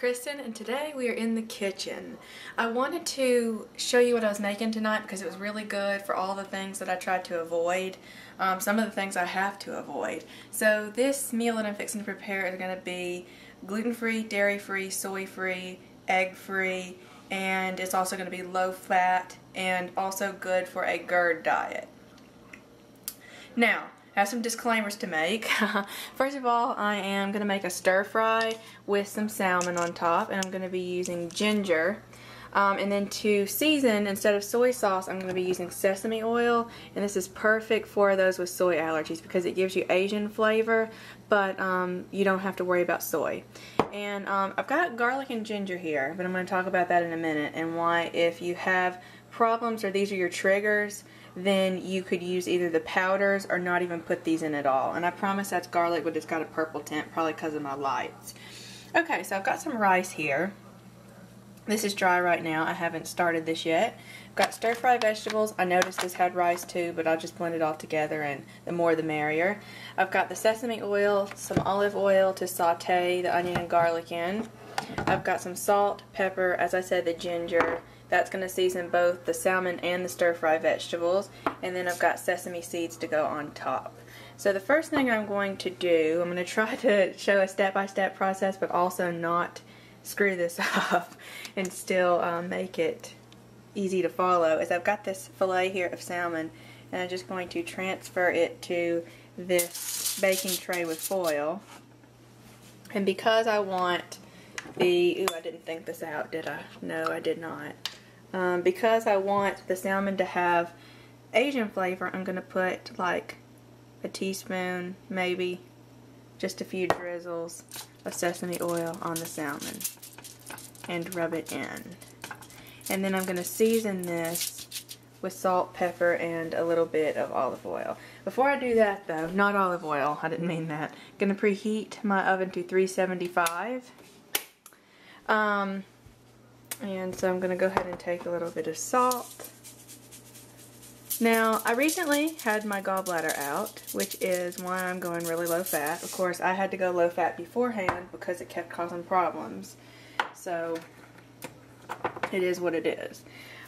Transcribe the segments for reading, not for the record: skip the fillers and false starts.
Kristen, and today we are in the kitchen. I wanted to show you what I was making tonight because it was really good for all the things that I tried to avoid. Some of the things I have to avoid. So this meal that I'm fixing to prepare is going to be gluten-free, dairy-free, soy-free, egg-free, and it's also going to be low-fat and also good for a GERD diet. Now, I have some disclaimers to make. First of all, I am going to make a stir fry with some salmon on top, and I'm going to be using ginger. And then to season, instead of soy sauce, I'm going to be using sesame oil, and this is perfect for those with soy allergies because it gives you Asian flavor, but you don't have to worry about soy. And I've got garlic and ginger here, but I'm going to talk about that in a minute and why, if you have problems or these are your triggers, then you could use either the powders or not even put these in at all. And I promise that's garlic, but it's got a purple tint, probably because of my lights. Okay, so I've got some rice here. This is dry right now. I haven't started this yet. I've got stir-fry vegetables. I noticed this had rice too, but I'll just blend it all together, and the more the merrier. I've got the sesame oil, some olive oil to saute the onion and garlic in. I've got some salt, pepper, as I said, the ginger. That's going to season both the salmon and the stir-fry vegetables. And then I've got sesame seeds to go on top. So the first thing I'm going to do, I'm going to try to show a step-by-step process, but also not screw this up and still make it easy to follow, is I've got this fillet here of salmon, and I'm just going to transfer it to this baking tray with foil. And because I want ooh, I didn't think this out, did I? No, I did not. Because I want the salmon to have Asian flavor, I'm going to put like a teaspoon, maybe just a few drizzles of sesame oil on the salmon and rub it in. And then I'm going to season this with salt, pepper, and a little bit of olive oil. Before I do that though, not olive oil, I didn't mean that. I'm going to preheat my oven to 375. And so I'm going to go ahead and take a little bit of salt. Now, I recently had my gallbladder out, which is why I'm going really low fat. Of course, I had to go low fat beforehand because it kept causing problems. So, it is what it is.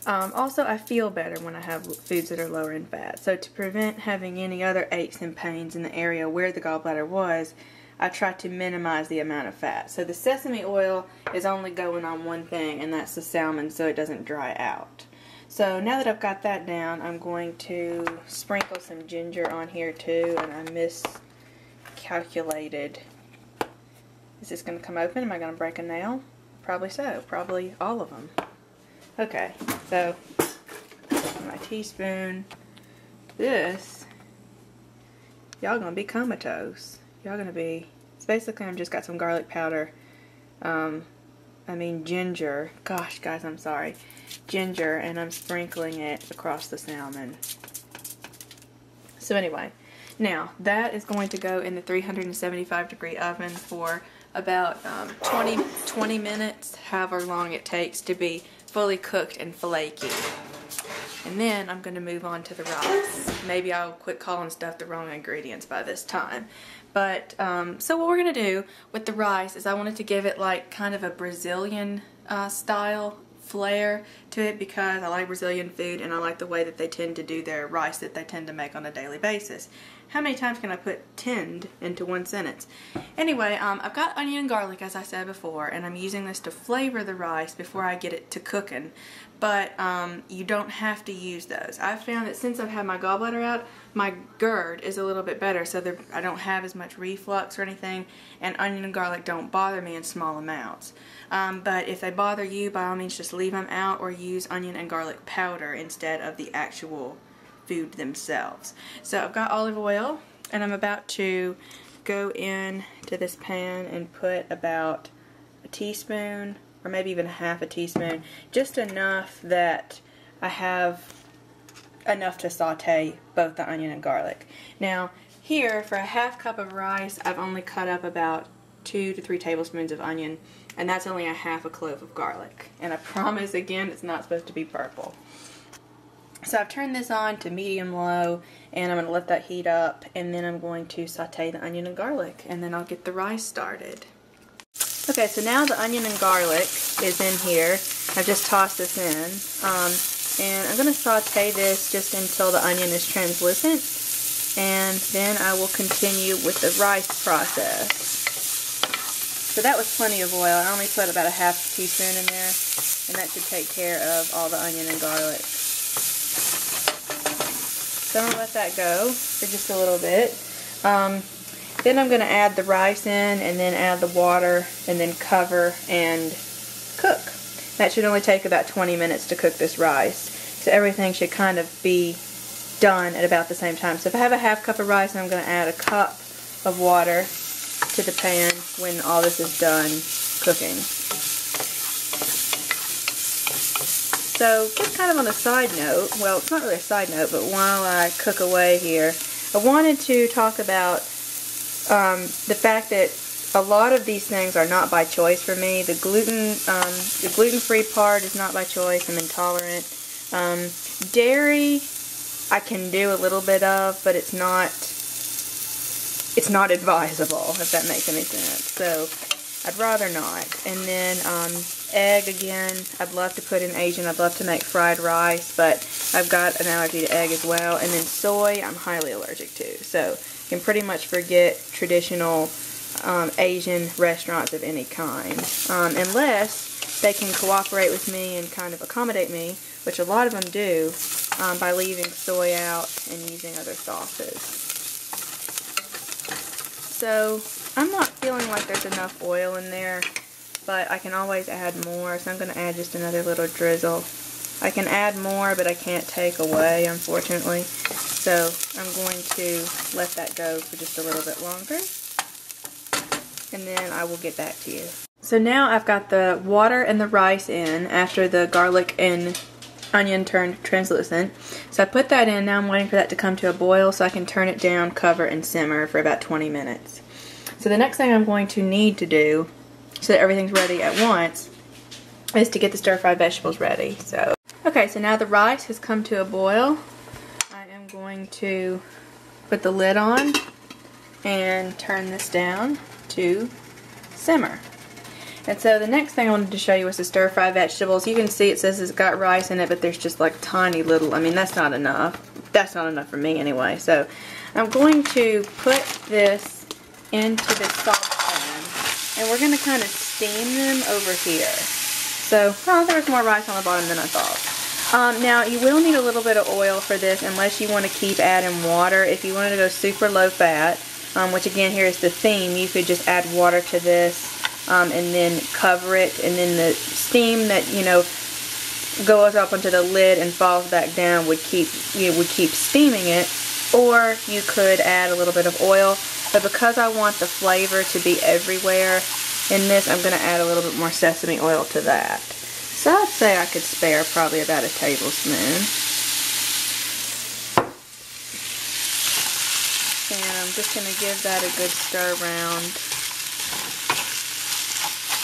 Also, I feel better when I have foods that are lower in fat. So, to prevent having any other aches and pains in the area where the gallbladder was, I try to minimize the amount of fat. So the sesame oil is only going on one thing, and that's the salmon, so it doesn't dry out. So now that I've got that down, I'm going to sprinkle some ginger on here too, and I miscalculated. Is this going to come open? Am I going to break a nail? Probably so. Probably all of them. Okay, so my teaspoon. This, y'all gonna be comatose. Y'all gonna be, it's basically I've just got some garlic powder, ginger, gosh guys, I'm sorry, ginger, and I'm sprinkling it across the salmon. So anyway, now that is going to go in the 375-degree oven for about 20 minutes, however long it takes to be fully cooked and flaky. And then I'm going to move on to the rice. Maybe I'll quit calling stuff the wrong ingredients by this time. But, so what we're going to do with the rice is I wanted to give it like kind of a Brazilian style flair to it because I like Brazilian food and I like the way that they tend to do their rice that they tend to make on a daily basis. How many times can I put tend into one sentence? Anyway, I've got onion and garlic, as I said before, and I'm using this to flavor the rice before I get it to cooking. But you don't have to use those. I've found that since I've had my gallbladder out, my GERD is a little bit better, so I don't have as much reflux or anything, and onion and garlic don't bother me in small amounts. But if they bother you, by all means just leave them out or use onion and garlic powder instead of the actual food themselves. So I've got olive oil, and I'm about to go in to this pan and put about a teaspoon or maybe even half a teaspoon, just enough that I have enough to saute both the onion and garlic. Now here, for a half cup of rice, I've only cut up about 2 to 3 tablespoons of onion, and that's only a half a clove of garlic. And I promise again, it's not supposed to be purple. So I've turned this on to medium-low, and I'm going to let that heat up, and then I'm going to saute the onion and garlic, and then I'll get the rice started. Okay, so now the onion and garlic is in here. I've just tossed this in. And I'm going to saute this just until the onion is translucent. And then I will continue with the rice process. So that was plenty of oil. I only put about a half teaspoon in there. And that should take care of all the onion and garlic. So I'm going to let that go for just a little bit. Then I'm going to add the rice in and then add the water and then cover and cook. That should only take about 20 minutes to cook this rice. So everything should kind of be done at about the same time. So if I have a half cup of rice, I'm going to add a cup of water to the pan when all this is done cooking. So just kind of on a side note, well, it's not really a side note, but while I cook away here, I wanted to talk about the fact that a lot of these things are not by choice for me. The gluten-free part is not by choice. I'm intolerant. Dairy, I can do a little bit of, but it's not advisable, if that makes any sense. So I'd rather not. And then egg, again, I'd love to put in Asian. I'd love to make fried rice, but I've got an allergy to egg as well. And then soy, I'm highly allergic to. So you can pretty much forget traditional Asian restaurants of any kind, unless they can cooperate with me and kind of accommodate me, which a lot of them do, by leaving soy out and using other sauces. So I'm not feeling like there's enough oil in there, but I can always add more, so I'm going to add just another little drizzle. I can add more, but I can't take away, unfortunately. So I'm going to let that go for just a little bit longer, and then I will get back to you. So now I've got the water and the rice in after the garlic and onion turned translucent. So I put that in. Now I'm waiting for that to come to a boil so I can turn it down, cover, and simmer for about 20 minutes. So the next thing I'm going to need to do so that everything's ready at once is to get the stir-fried vegetables ready. So okay, so now the rice has come to a boil. I am going to put the lid on and turn this down to simmer. And so the next thing I wanted to show you was the stir-fry vegetables. You can see it says it's got rice in it, but there's just like tiny little, I mean, that's not enough. That's not enough for me anyway. So I'm going to put this into this saucepan, and we're going to kind of steam them over here. So, oh, there's more rice on the bottom than I thought. Now, you will need a little bit of oil for this unless you want to keep adding water. If you wanted to go super low fat, which again here is the theme, you could just add water to this and then cover it, and then the steam that, you know, goes up onto the lid and falls back down would keep steaming it. Or you could add a little bit of oil, but because I want the flavor to be everywhere in this, I'm going to add a little bit more sesame oil to that. So I'd say I could spare probably about a tablespoon. And I'm just going to give that a good stir around.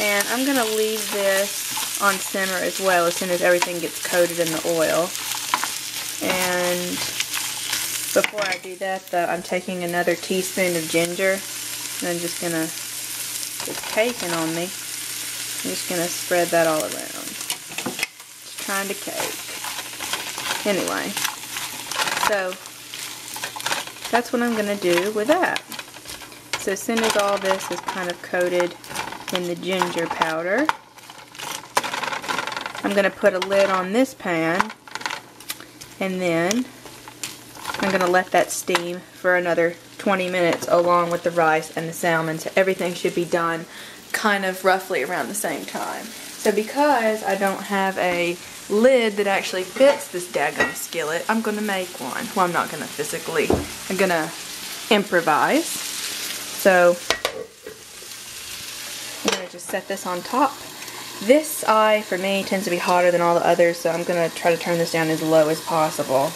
And I'm going to leave this on simmer as well as soon as everything gets coated in the oil. And before I do that, though, I'm taking another teaspoon of ginger. And I'm just going to, it's caking on me. I'm just going to spread that all around. Just trying to cake. Anyway, so that's what I'm going to do with that. So as soon as all this is kind of coated in the ginger powder, I'm going to put a lid on this pan, and then I'm going to let that steam for another 20 minutes along with the rice and the salmon. So everything should be done kind of roughly around the same time. So because I don't have a lid that actually fits this daggum skillet, I'm going to make one. Well, I'm not going to physically. I'm going to improvise. So I'm going to just set this on top. This eye, for me, tends to be hotter than all the others, so I'm going to try to turn this down as low as possible.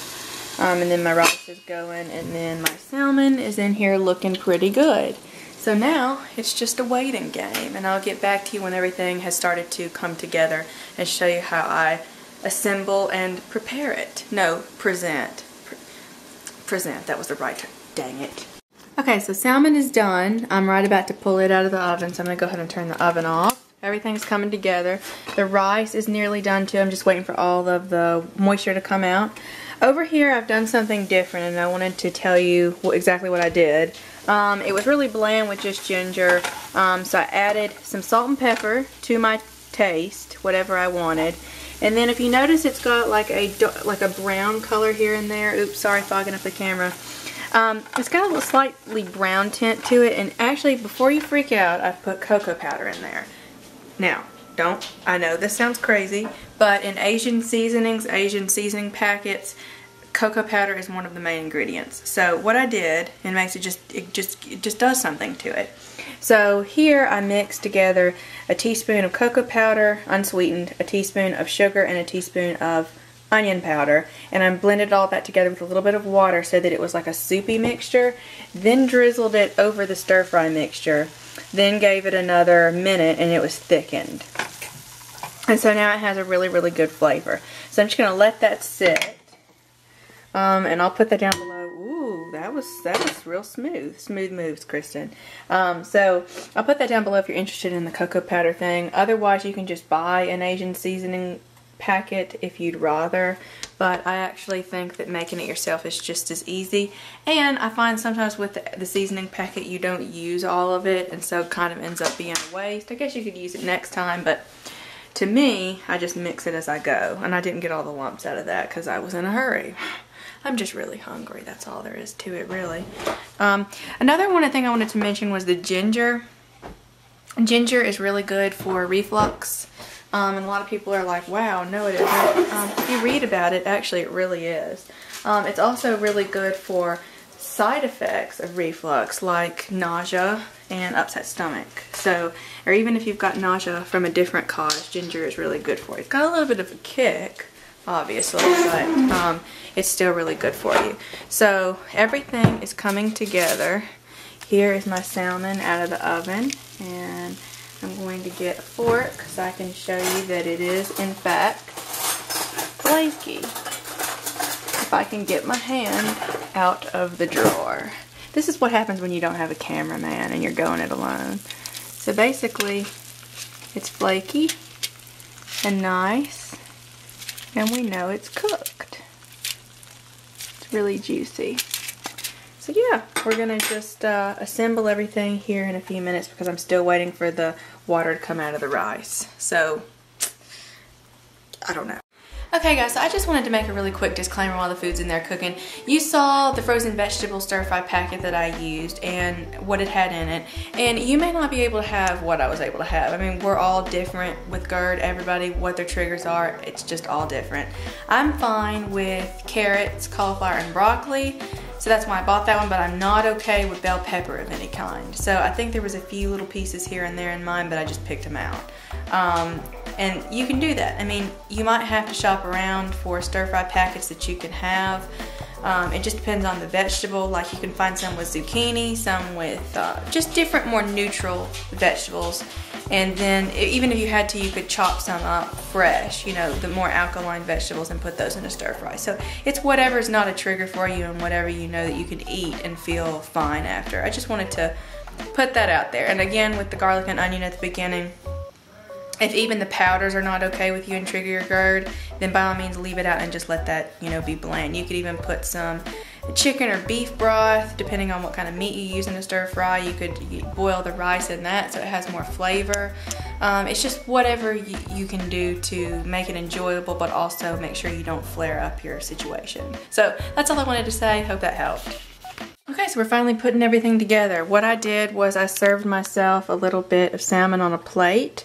And then my rice is going, and then my salmon is in here looking pretty good. So now, it's just a waiting game, and I'll get back to you when everything has started to come together and show you how I assemble and prepare it. No, present. Present, that was the right term. Dang it. Okay, so salmon is done. I'm right about to pull it out of the oven, so I'm going to go ahead and turn the oven off. Everything's coming together. The rice is nearly done too. I'm just waiting for all of the moisture to come out. Over here I've done something different, and I wanted to tell you exactly what I did. It was really bland with just ginger, so I added some salt and pepper to my taste, whatever I wanted. And then if you notice, it's got like a brown color here and there. Oops, sorry, fogging up the camera. It's got a little slightly brown tint to it, and actually before you freak out, I've put cocoa powder in there. Now, I know this sounds crazy, but in Asian seasonings, Asian seasoning packets, cocoa powder is one of the main ingredients. So what I did, and makes it just does something to it. So here I mixed together a teaspoon of cocoa powder, unsweetened, a teaspoon of sugar, and a teaspoon of onion powder, and I blended all that together with a little bit of water so that it was like a soupy mixture, then drizzled it over the stir-fry mixture, then gave it another minute and it was thickened. And so now it has a really, really good flavor. So I'm just going to let that sit, and I'll put that down below. Ooh, that was real smooth. Smooth moves, Kristen. So I'll put that down below if you're interested in the cocoa powder thing. Otherwise, you can just buy an Asian seasoning packet if you'd rather, but I actually think that making it yourself is just as easy. And I find sometimes with the seasoning packet you don't use all of it, and so it kind of ends up being a waste. I guess you could use it next time, but to me, I just mix it as I go, and I didn't get all the lumps out of that because I was in a hurry. I'm just really hungry, that's all there is to it, really. Another one thing I wanted to mention was the ginger. Ginger is really good for reflux. And a lot of people are like, wow, no it isn't. If you read about it, actually it really is. It's also really good for side effects of reflux, like nausea and upset stomach. So, or even if you've got nausea from a different cause, ginger is really good for it. It's got a little bit of a kick, obviously, but it's still really good for you. So everything is coming together. Here is my salmon out of the oven, and I'm going to get a fork so I can show you that it is, in fact, flaky. If I can get my hand out of the drawer. This is what happens when you don't have a cameraman and you're going it alone. So basically, it's flaky and nice, and we know it's cooked. It's really juicy. So yeah, we're going to just assemble everything here in a few minutes because I'm still waiting for the water to come out of the rice. So, I don't know. Okay guys, so I just wanted to make a really quick disclaimer while the food's in there cooking. You saw the frozen vegetable stir-fry packet that I used and what it had in it. And you may not be able to have what I was able to have. I mean, we're all different with GERD. Everybody, what their triggers are, it's just all different. I'm fine with carrots, cauliflower, and broccoli. So that's why I bought that one, but I'm not okay with bell pepper of any kind. So I think there was a few little pieces here and there in mine, but I just picked them out. And you can do that. I mean, you might have to shop around for stir-fry packets that you can have. It just depends on the vegetable. Like you can find some with zucchini, some with just different, more neutral vegetables. And then even if you had to, you could chop some up fresh, you know, the more alkaline vegetables, and put those in a stir-fry. So it's whatever's not a trigger for you and whatever you know that you can eat and feel fine after. I just wanted to put that out there. And again, with the garlic and onion at the beginning, if even the powders are not okay with you and trigger your GERD, then by all means leave it out and just let that, you know, be bland. You could even put some chicken or beef broth, depending on what kind of meat you use in a stir fry. You could boil the rice in that so it has more flavor. It's just whatever you can do to make it enjoyable, but also make sure you don't flare up your situation. So that's all I wanted to say. Hope that helped. Okay, so we're finally putting everything together. What I did was I served myself a little bit of salmon on a plate.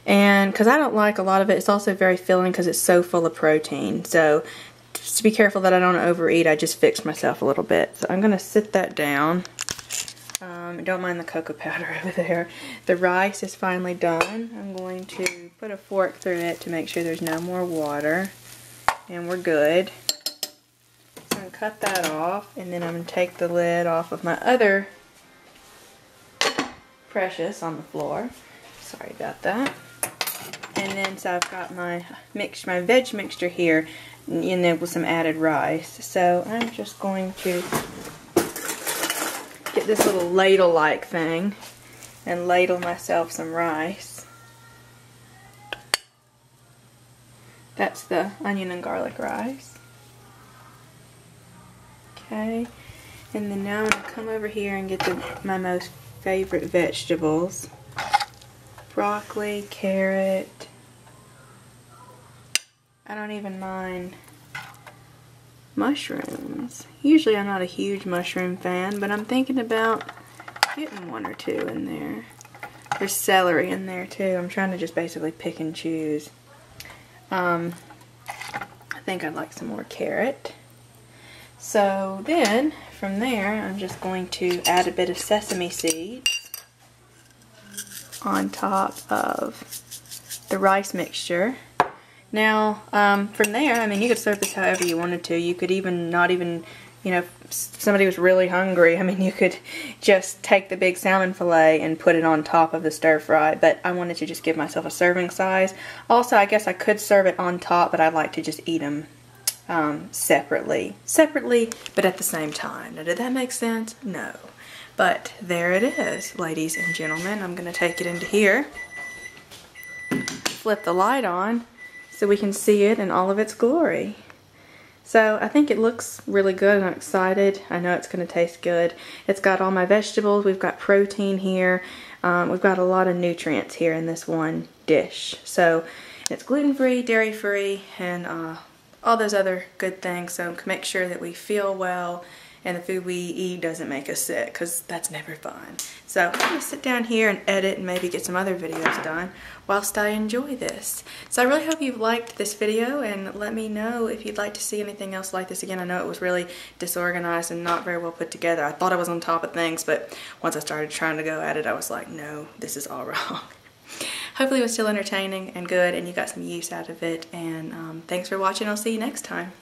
And because I don't like a lot of it, it's also very filling because it's so full of protein. So just to be careful that I don't overeat, I just fixed myself a little bit. So I'm going to sit that down. Don't mind the cocoa powder over there. The rice is finally done. I'm going to put a fork through it to make sure there's no more water. And we're good. So I'm going to cut that off, and then I'm going to take the lid off of my other Precious on the floor. Sorry about that. And then so I've got my veg mixture here, and then with some added rice. So I'm just going to get this little ladle-like thing and ladle myself some rice. That's the onion and garlic rice. Okay, and then now I'm going to come over here and get my most favorite vegetables. Broccoli, carrot. I don't even mind mushrooms. Usually I'm not a huge mushroom fan, but I'm thinking about getting one or two in there. There's celery in there too. I'm trying to just basically pick and choose. I think I'd like some more carrot. So then, from there, I'm just going to add a bit of sesame seeds on top of the rice mixture. Now, from there, I mean, you could serve this however you wanted to. You could even not even, you know, if somebody was really hungry, I mean, you could just take the big salmon fillet and put it on top of the stir fry. But I wanted to just give myself a serving size. Also, I guess I could serve it on top, but I like to just eat them separately, but at the same time. Now, did that make sense? No. But there it is, ladies and gentlemen. I'm going to take it into here, flip the light on, so we can see it in all of its glory. So I think it looks really good. I'm excited. I know it's going to taste good. It's got all my vegetables. We've got protein here. We've got a lot of nutrients here in this one dish. So it's gluten-free, dairy-free, and all those other good things. So make sure that we feel well and the food we eat doesn't make us sick, because that's never fun. So I'm going to sit down here and edit and maybe get some other videos done whilst I enjoy this. So I really hope you've liked this video, and let me know if you'd like to see anything else like this again. I know it was really disorganized and not very well put together. I thought I was on top of things, but once I started trying to go at it, I was like, no, this is all wrong. Hopefully it was still entertaining and good and you got some use out of it, and thanks for watching. I'll see you next time.